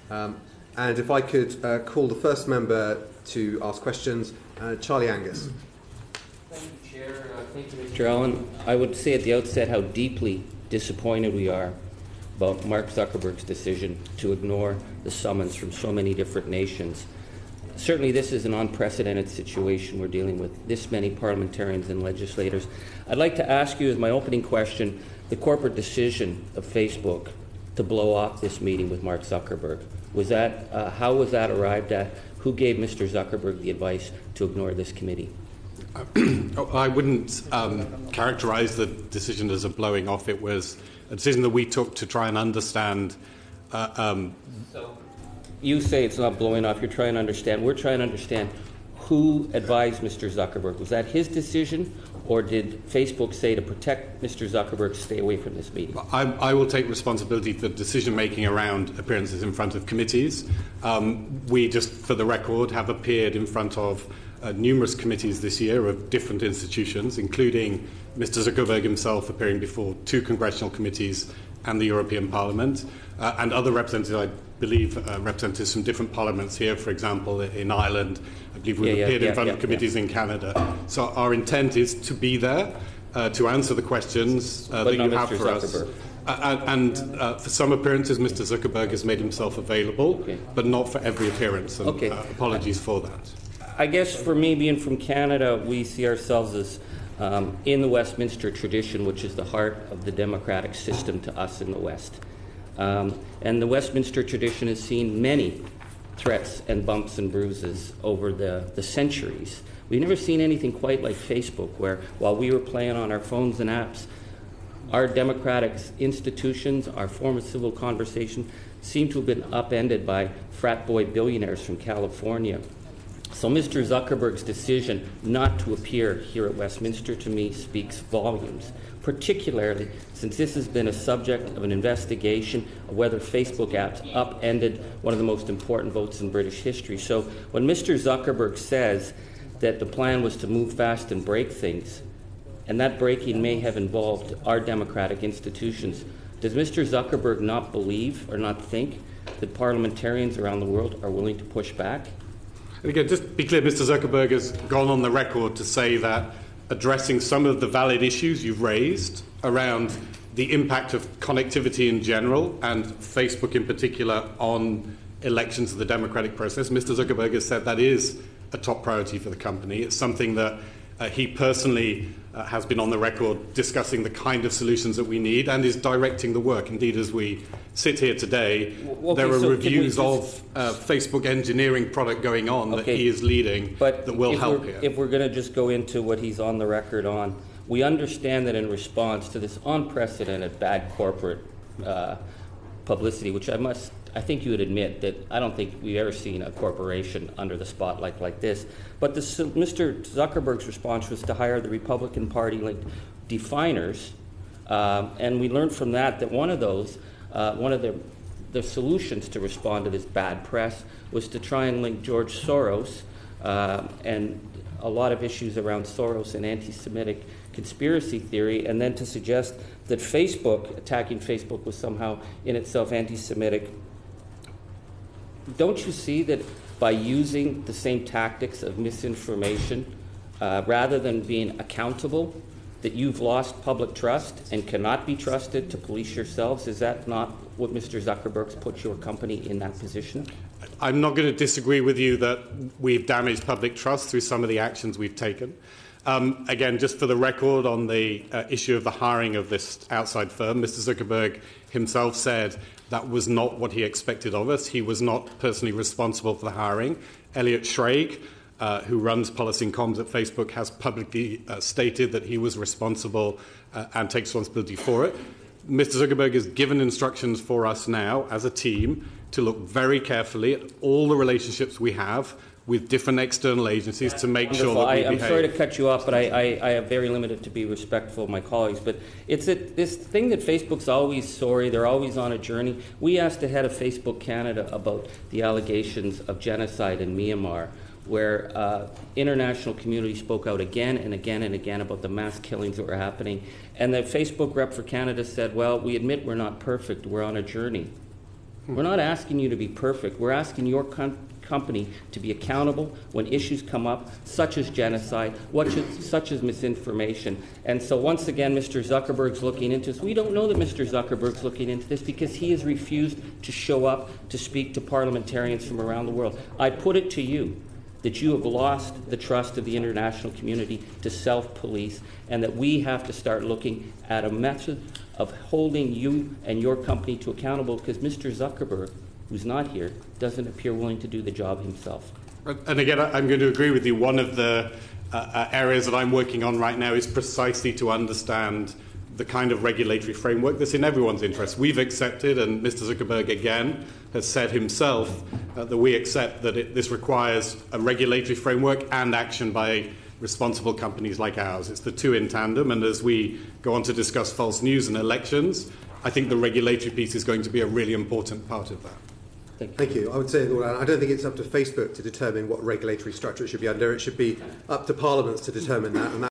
And if I could call the first member to ask questions, Charlie Angus. Thank you, Chair. Thank you, Mr. Allen. I would say at the outset how deeply disappointed we are about Mark Zuckerberg's decision to ignore the summons from so many different nations. Certainly this is an unprecedented situation. We're dealing with this many parliamentarians and legislators. I'd like to ask you as my opening question, the corporate decision of Facebook to blow off this meeting with Mark Zuckerberg. Was that, how was that arrived at? Who gave Mr. Zuckerberg the advice to ignore this committee? I wouldn't characterize the decision as a blowing off. It was a decision that we took to try and understand. So you say it's not blowing off. You're trying to understand. We're trying to understand who advised Mr. Zuckerberg. Was that his decision, or did Facebook say to protect Mr. Zuckerberg, stay away from this meeting? I will take responsibility for decision-making around appearances in front of committees. We just, for the record, have appeared in front of numerous committees this year of different institutions, including Mr. Zuckerberg himself appearing before 2 congressional committees and the European Parliament, and other representatives, I believe, representatives from different parliaments here, for example, in Ireland. I believe we've appeared in front of committees in Canada. So our intent is to be there, to answer the questions that you have for us. And for some appearances, Mr. Zuckerberg has made himself available, but not for every appearance, and apologies for that. I guess for me, being from Canada, we see ourselves as in the Westminster tradition, which is the heart of the democratic system to us in the West. And the Westminster tradition has seen many threats and bumps and bruises over the centuries. We've never seen anything quite like Facebook, where while we were playing on our phones and apps, our democratic institutions, our form of civil conversation, seem to have been upended by frat boy billionaires from California. So Mr. Zuckerberg's decision not to appear here at Westminster, to me, speaks volumes, particularly since this has been a subject of an investigation of whether Facebook apps upended one of the most important votes in British history. So when Mr. Zuckerberg says that the plan was to move fast and break things, and that breaking may have involved our democratic institutions, does Mr. Zuckerberg not believe or not think that parliamentarians around the world are willing to push back? And again, just to be clear, Mr. Zuckerberg has gone on the record to say that addressing some of the valid issues you've raised around the impact of connectivity in general and Facebook in particular on elections of the democratic process, Mr. Zuckerberg has said that is a top priority for the company. It's something that he personally has been on the record discussing the kind of solutions that we need and is directing the work. Indeed, as we sit here today, there are reviews of Facebook engineering product going on that he is leading that will help here. If we're going to just go into what he's on the record on, we understand that in response to this unprecedented bad corporate publicity, which I think you would admit that I don't think we've ever seen a corporation under the spotlight like this. But Mr. Zuckerberg's response was to hire the Republican Party-linked definers, and we learned from that one of those, one of the solutions to respond to this bad press was to try and link George Soros and a lot of issues around Soros and anti-Semitic conspiracy theory, and then to suggest that attacking Facebook was somehow in itself anti-Semitic. Don't you see that by using the same tactics of misinformation, rather than being accountable, that you've lost public trust and cannot be trusted to police yourselves? Is that not what Mr. Zuckerberg's put your company in that position? I'm not going to disagree with you that we've damaged public trust through some of the actions we've taken. Again, just for the record, on the issue of the hiring of this outside firm, Mr. Zuckerberg himself said that was not what he expected of us. He was not personally responsible for the hiring. Elliot Schrage, who runs policy and comms at Facebook, has publicly stated that he was responsible and takes responsibility for it. Mr. Zuckerberg has given instructions for us now as a team to look very carefully at all the relationships we have with different external agencies to make sure that we behave. I'm sorry to cut you off, but I am very limited to be respectful of my colleagues. But it's this thing that Facebook's always sorry, they're always on a journey. We asked the head of Facebook Canada about the allegations of genocide in Myanmar, where international community spoke out again and again and again about the mass killings that were happening. And the Facebook rep for Canada said, well, we admit we're not perfect, we're on a journey. We're not asking you to be perfect. We're asking your company to be accountable when issues come up, such as genocide, such as misinformation. And so once again, Mr. Zuckerberg's looking into this. We don't know that Mr. Zuckerberg's looking into this because he has refused to show up to speak to parliamentarians from around the world. I put it to you that you have lost the trust of the international community to self-police, and that we have to start looking at a method of holding you and your company to accountable, because Mr. Zuckerberg, who's not here, doesn't appear willing to do the job himself. And again, I'm going to agree with you. One of the areas that I'm working on right now is precisely to understand the kind of regulatory framework that's in everyone's interest. We've accepted, and Mr. Zuckerberg again has said himself, that we accept that this requires a regulatory framework and action by responsible companies like ours. It's the two in tandem, and as we go on to discuss false news and elections, I think the regulatory piece is going to be a really important part of that. Thank you. I would say, well, I don't think it's up to Facebook to determine what regulatory structure it should be under. It should be up to parliaments to determine that, and